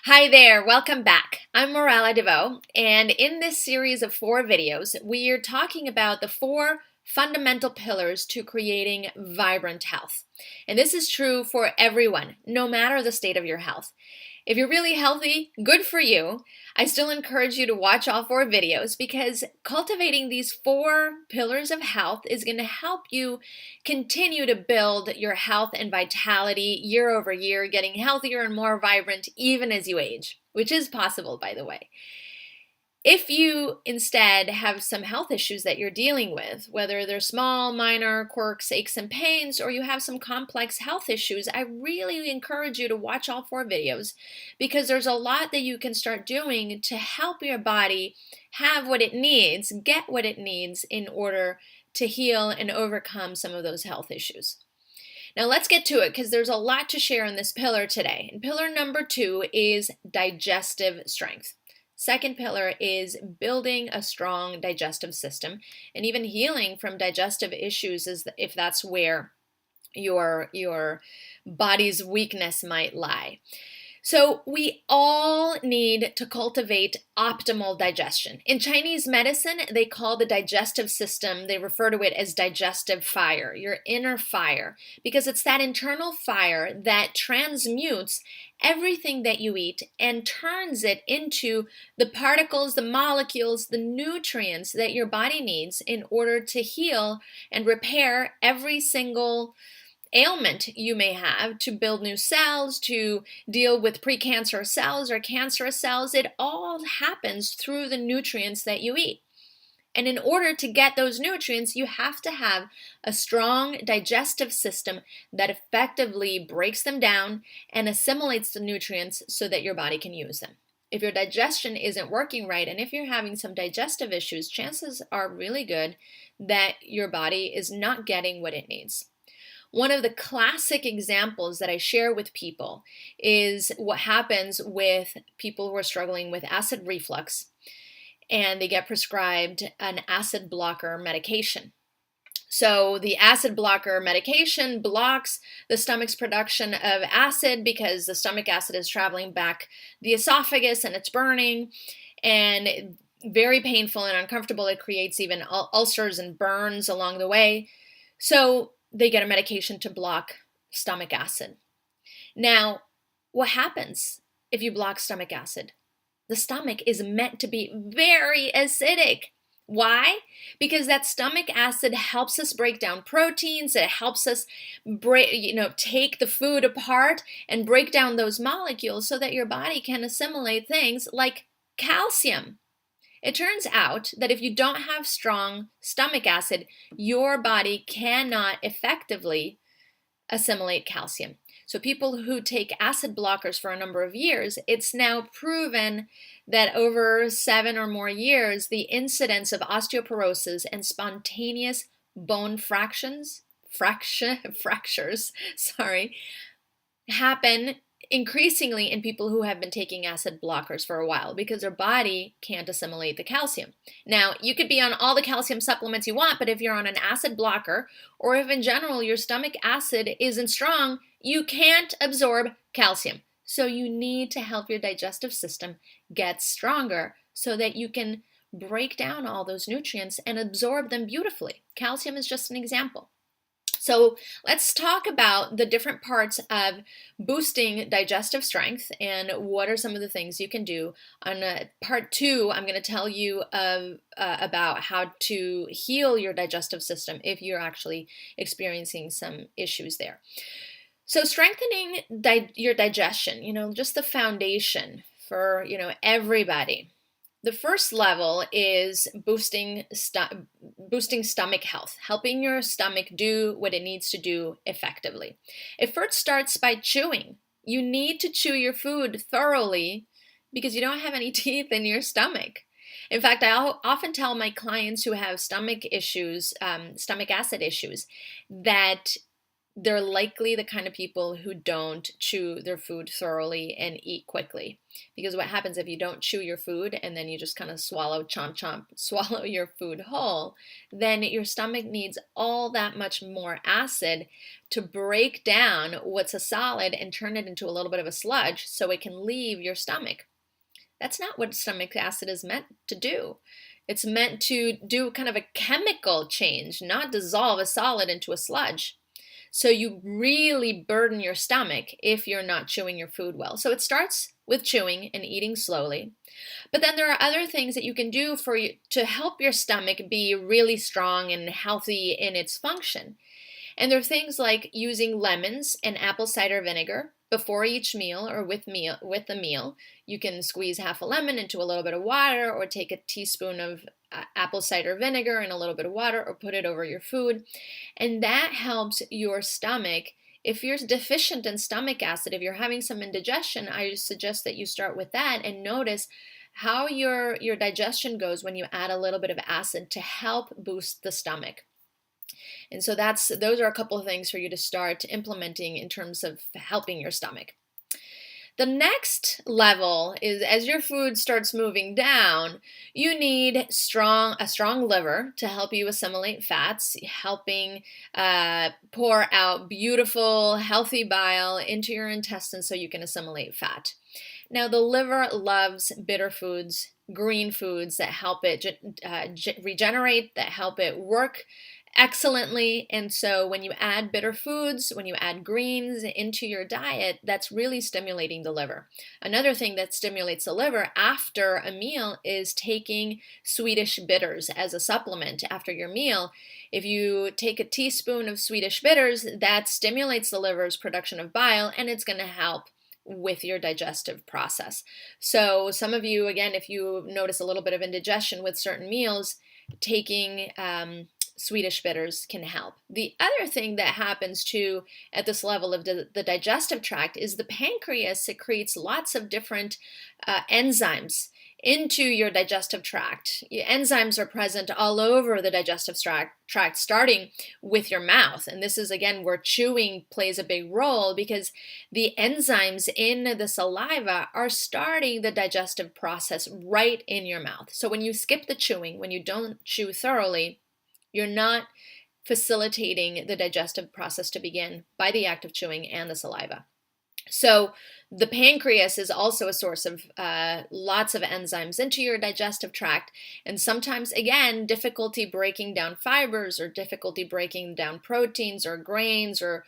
Hi there, welcome back. I'm Morella DeVoe, and in this series of 4 videos, we are talking about the 4 fundamental pillars to creating vibrant health. And this is true for everyone, no matter the state of your health. If you're really healthy, good for you. I still encourage you to watch all 4 videos because cultivating these 4 pillars of health is going to help you continue to build your health and vitality year over year, getting healthier and more vibrant even as you age, which is possible, by the way. If you instead have some health issues that you're dealing with, whether they're small, minor quirks, aches, and pains, or you have some complex health issues, I really encourage you to watch all 4 videos because there's a lot that you can start doing to help your body have what it needs, get what it needs in order to heal and overcome some of those health issues. Now let's get to it because there's a lot to share in this pillar today. And pillar number 2 is digestive strength. Second pillar is building a strong digestive system and even healing from digestive issues if that's where your body's weakness might lie. So we all need to cultivate optimal digestion. In Chinese medicine, they call the digestive system, they refer to it as digestive fire, your inner fire, because it's that internal fire that transmutes everything that you eat and turns it into the particles, the molecules, the nutrients that your body needs in order to heal and repair every single ailment you may have, to build new cells, to deal with precancerous cells or cancerous cells. It all happens through the nutrients that you eat. And in order to get those nutrients, you have to have a strong digestive system that effectively breaks them down and assimilates the nutrients so that your body can use them. If your digestion isn't working right, and if you're having some digestive issues, chances are really good that your body is not getting what it needs. One of the classic examples that I share with people is what happens with people who are struggling with acid reflux and they get prescribed an acid blocker medication. So the acid blocker medication blocks the stomach's production of acid because the stomach acid is traveling back the esophagus and it's burning, and very painful and uncomfortable. It creates even ulcers and burns along the way. So they get a medication to block stomach acid. Now, what happens if you block stomach acid? The stomach is meant to be very acidic. Why? Because that stomach acid helps us break down proteins. It helps us take the food apart and break down those molecules so that your body can assimilate things like calcium. It turns out that if you don't have strong stomach acid, your body cannot effectively assimilate calcium. So people who take acid blockers for a number of years, it's now proven that over 7 or more years, the incidence of osteoporosis and spontaneous bone fractures, happen increasingly in people who have been taking acid blockers for a while because their body can't assimilate the calcium. Now, you could be on all the calcium supplements you want, but if you're on an acid blocker, or if in general your stomach acid isn't strong, you can't absorb calcium. So you need to help your digestive system get stronger so that you can break down all those nutrients and absorb them beautifully. Calcium is just an example. So let's talk about the different parts of boosting digestive strength and what are some of the things you can do. On part 2, I'm going to tell you about how to heal your digestive system if you're actually experiencing some issues there. So strengthening your digestion, just the foundation for, everybody. The first level is boosting stomach health, helping your stomach do what it needs to do effectively. It first starts by chewing. You need to chew your food thoroughly because you don't have any teeth in your stomach. In fact, I often tell my clients who have stomach issues, stomach acid issues, that they're likely the kind of people who don't chew their food thoroughly and eat quickly. Because what happens if you don't chew your food and then you just kind of swallow, chomp, chomp, swallow your food whole, then your stomach needs all that much more acid to break down what's a solid and turn it into a little bit of a sludge so it can leave your stomach. That's not what stomach acid is meant to do. It's meant to do kind of a chemical change, not dissolve a solid into a sludge. So you really burden your stomach if you're not chewing your food well. So it starts with chewing and eating slowly. But then there are other things that you can do to help your stomach be really strong and healthy in its function. And there are things like using lemons and apple cider vinegar before each meal or with the meal. You can squeeze half a lemon into a little bit of water, or take a teaspoon of apple cider vinegar and a little bit of water, or put it over your food. And that helps your stomach. If you're deficient in stomach acid, if you're having some indigestion, I suggest that you start with that and notice how your digestion goes when you add a little bit of acid to help boost the stomach. And so those are a couple of things for you to start implementing in terms of helping your stomach. The next level is, as your food starts moving down, you need a strong liver to help you assimilate fats, helping pour out beautiful, healthy bile into your intestines so you can assimilate fat. Now, the liver loves bitter foods, green foods that help it regenerate, that help it work excellently. And so when you add bitter foods, when you add greens into your diet, that's really stimulating the liver. Another thing that stimulates the liver after a meal is taking Swedish bitters as a supplement after your meal. If you take a teaspoon of Swedish bitters, that stimulates the liver's production of bile, and it's going to help with your digestive process. So some of you, again, if you notice a little bit of indigestion with certain meals, taking Swedish bitters can help. The other thing that happens too at this level of the digestive tract is the pancreas secretes lots of different enzymes into your digestive tract. Enzymes are present all over the digestive tract, starting with your mouth. And this is, again, where chewing plays a big role, because the enzymes in the saliva are starting the digestive process right in your mouth. So when you skip the chewing, when you don't chew thoroughly, you're not facilitating the digestive process to begin by the act of chewing and the saliva. So the pancreas is also a source of lots of enzymes into your digestive tract. And sometimes, again, difficulty breaking down fibers, or difficulty breaking down proteins or grains, or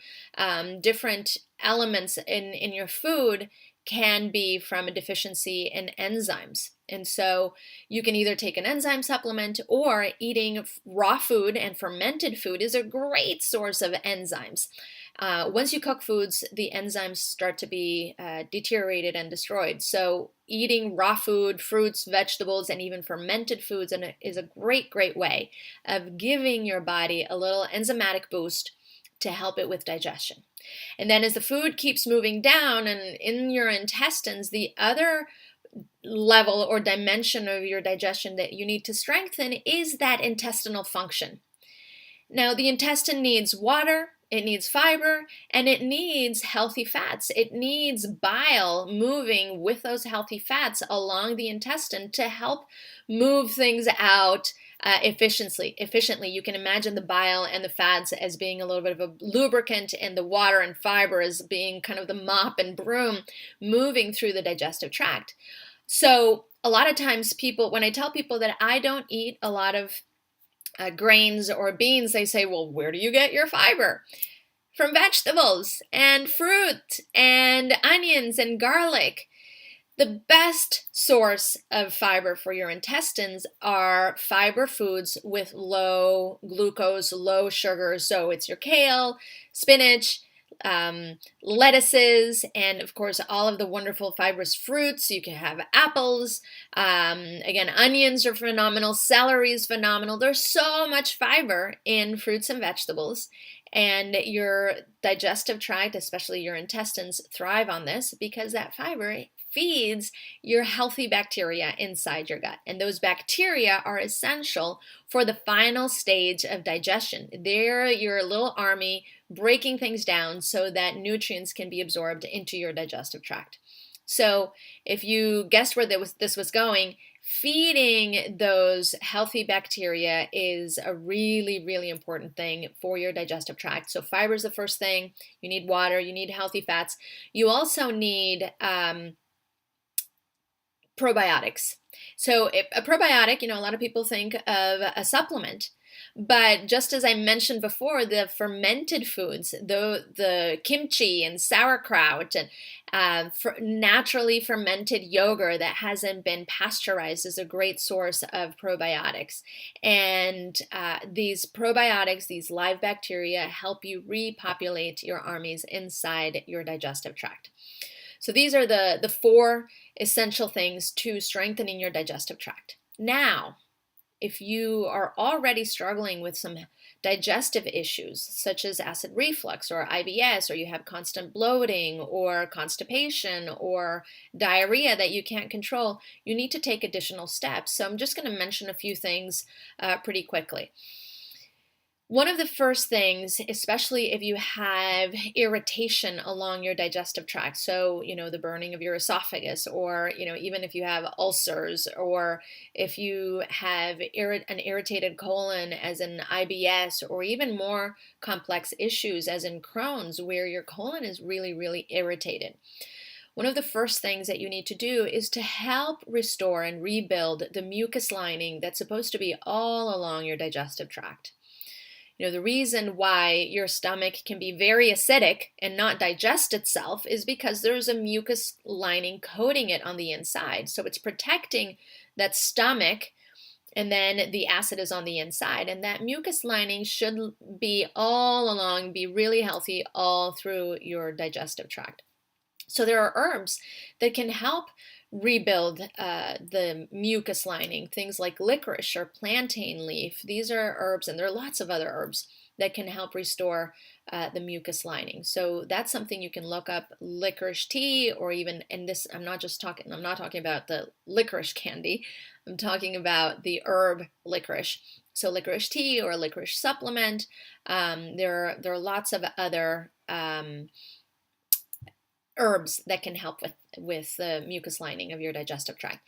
different elements in your food can be from a deficiency in enzymes. And so you can either take an enzyme supplement, or eating raw food and fermented food is a great source of enzymes. Once you cook foods, the enzymes start to be deteriorated and destroyed. So eating raw food, fruits, vegetables, and even fermented foods is a great way of giving your body a little enzymatic boost to help it with digestion. And then as the food keeps moving down and in your intestines, the other level or dimension of your digestion that you need to strengthen is that intestinal function. Now, the intestine needs water, it needs fiber, and it needs healthy fats. It needs bile moving with those healthy fats along the intestine to help move things out efficiently. You can imagine the bile and the fats as being a little bit of a lubricant, and the water and fiber as being kind of the mop and broom moving through the digestive tract. So a lot of times when I tell people that I don't eat a lot of grains or beans, they say, well, where do you get your fiber? From vegetables and fruit and onions and garlic. The best source of fiber for your intestines are fiber foods with low glucose, low sugar. So it's your kale, spinach, lettuces, and of course all of the wonderful fibrous fruits. You can have apples. Again, onions are phenomenal. Celery is phenomenal. There's so much fiber in fruits and vegetables. And your digestive tract, especially your intestines, thrive on this because that fiber feeds your healthy bacteria inside your gut. And those bacteria are essential for the final stage of digestion. They're your little army breaking things down so that nutrients can be absorbed into your digestive tract. So if you guessed where this was going, feeding those healthy bacteria is a really, really important thing for your digestive tract. So fiber is the first thing. You need water, you need healthy fats. You also need probiotics. So a probiotic, a lot of people think of a supplement, but just as I mentioned before, the fermented foods, the kimchi and sauerkraut and naturally fermented yogurt that hasn't been pasteurized is a great source of probiotics. And these probiotics, these live bacteria, help you repopulate your armies inside your digestive tract. So these are the 4 essential things to strengthening your digestive tract. Now, if you are already struggling with some digestive issues, such as acid reflux or IBS, or you have constant bloating or constipation or diarrhea that you can't control, you need to take additional steps. So I'm just going to mention a few things pretty quickly. One of the first things, especially if you have irritation along your digestive tract, so, the burning of your esophagus, or, even if you have ulcers, or if you have an irritated colon as in IBS, or even more complex issues as in Crohn's, where your colon is really, really irritated. One of the first things that you need to do is to help restore and rebuild the mucus lining that's supposed to be all along your digestive tract. The reason why your stomach can be very acidic and not digest itself is because there's a mucus lining coating it on the inside. So it's protecting that stomach, and then the acid is on the inside. And that mucus lining should be all along, be really healthy all through your digestive tract. So there are herbs that can help rebuild the mucus lining, things like licorice or plantain leaf. These are herbs, and there are lots of other herbs that can help restore the mucus lining. So that's something you can look up, licorice tea, or even, and this, I'm not talking about the licorice candy. I'm talking about the herb licorice. So licorice tea or licorice supplement. There are lots of other herbs that can help with the mucus lining of your digestive tract.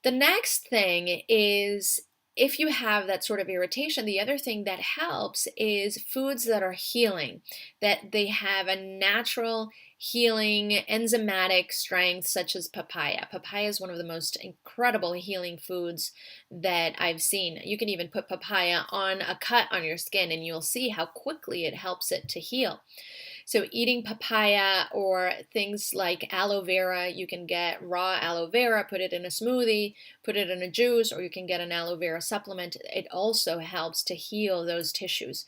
The next thing is, if you have that sort of irritation, the other thing that helps is foods that are healing, that they have a natural healing enzymatic strength, such as papaya. Papaya is one of the most incredible healing foods that I've seen. You can even put papaya on a cut on your skin and you'll see how quickly it helps it to heal. So eating papaya, or things like aloe vera, you can get raw aloe vera, put it in a smoothie, put it in a juice, or you can get an aloe vera supplement. It also helps to heal those tissues.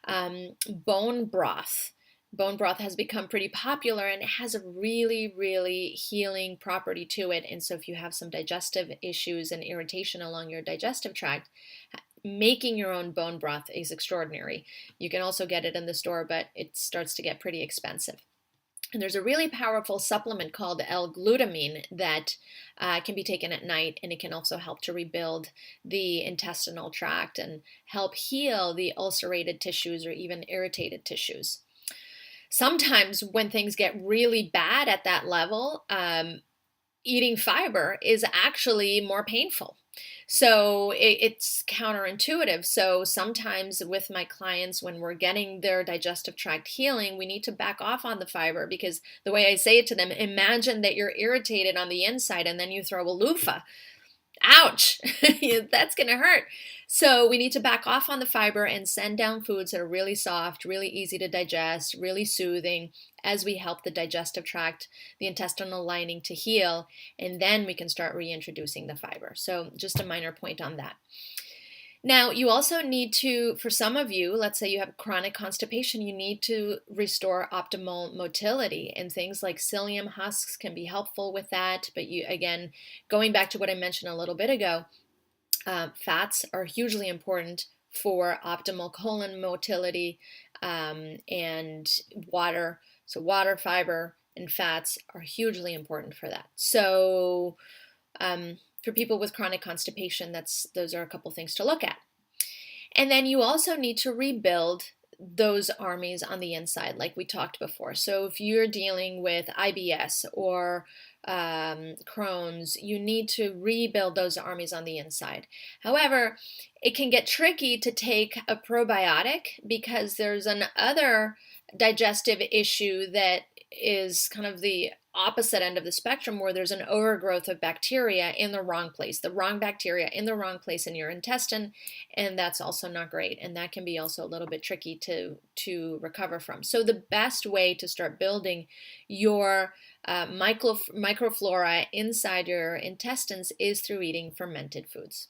Bone broth. Bone broth has become pretty popular, and it has a really, really healing property to it. And so if you have some digestive issues and irritation along your digestive tract, making your own bone broth is extraordinary. You can also get it in the store, but it starts to get pretty expensive. And there's a really powerful supplement called L-glutamine that can be taken at night, and it can also help to rebuild the intestinal tract and help heal the ulcerated tissues or even irritated tissues. Sometimes when things get really bad at that level, eating fiber is actually more painful. So it's counterintuitive. So sometimes with my clients, when we're getting their digestive tract healing, we need to back off on the fiber, because the way I say it to them, imagine that you're irritated on the inside and then you throw a loofah. Ouch, that's going to hurt. So we need to back off on the fiber and send down foods that are really soft, really easy to digest, really soothing, as we help the digestive tract, the intestinal lining to heal, and then we can start reintroducing the fiber. So just a minor point on that. Now, you also need to, for some of you, let's say you have chronic constipation, you need to restore optimal motility, and things like psyllium husks can be helpful with that. But again, going back to what I mentioned a little bit ago, fats are hugely important for optimal colon motility. and water. So water, fiber, and fats are hugely important for that. So for people with chronic constipation, those are a couple things to look at. And then you also need to rebuild those armies on the inside, like we talked before. So if you're dealing with IBS or Crohn's, you need to rebuild those armies on the inside. However, it can get tricky to take a probiotic because there's another digestive issue that is kind of the opposite end of the spectrum, where there's an overgrowth of bacteria in the wrong place, the wrong bacteria in the wrong place in your intestine, and that's also not great, and that can be also a little bit tricky to recover from. So the best way to start building your microflora inside your intestines is through eating fermented foods.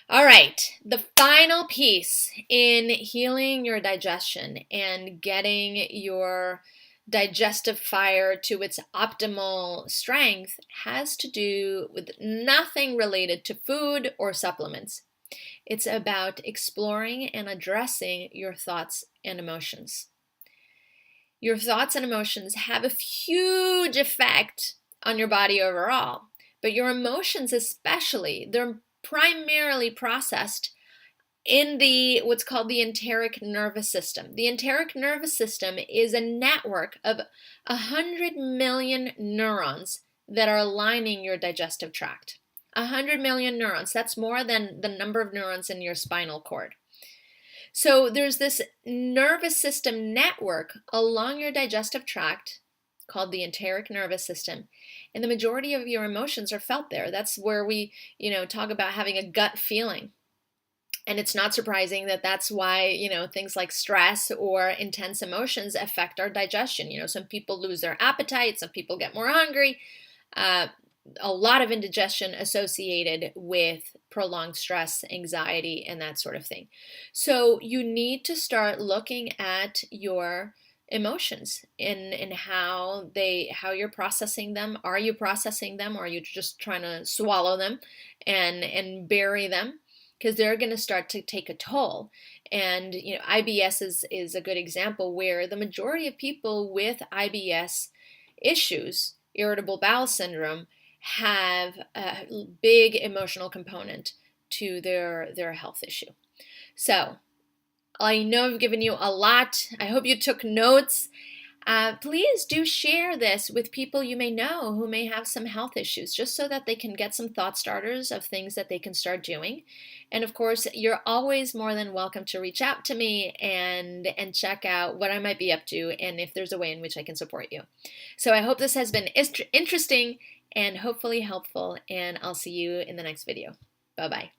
All right, the final piece in healing your digestion and getting your digestive fire to its optimal strength has to do with nothing related to food or supplements. It's about exploring and addressing your thoughts and emotions. Your thoughts and emotions have a huge effect on your body overall, but your emotions especially, they're primarily processed in what's called the enteric nervous system. The enteric nervous system is a network of 100 million neurons that are lining your digestive tract. 100 million neurons, that's more than the number of neurons in your spinal cord. So there's this nervous system network along your digestive tract called the enteric nervous system, and the majority of your emotions are felt there. That's where we, talk about having a gut feeling. And it's not surprising that that's why, things like stress or intense emotions affect our digestion. Some people lose their appetite, some people get more hungry. A lot of indigestion associated with prolonged stress, anxiety, and that sort of thing. So you need to start looking at your emotions and how you're processing them. Are you processing them, or are you just trying to swallow them and bury them? Because they're going to start to take a toll. And IBS is a good example, where the majority of people with IBS issues, irritable bowel syndrome, have a big emotional component to their health issue. So I know I've given you a lot. I hope you took notes. Please do share this with people you may know who may have some health issues, just so that they can get some thought starters of things that they can start doing. And of course, you're always more than welcome to reach out to me and check out what I might be up to and if there's a way in which I can support you. So I hope this has been interesting and hopefully helpful, and I'll see you in the next video. Bye-bye.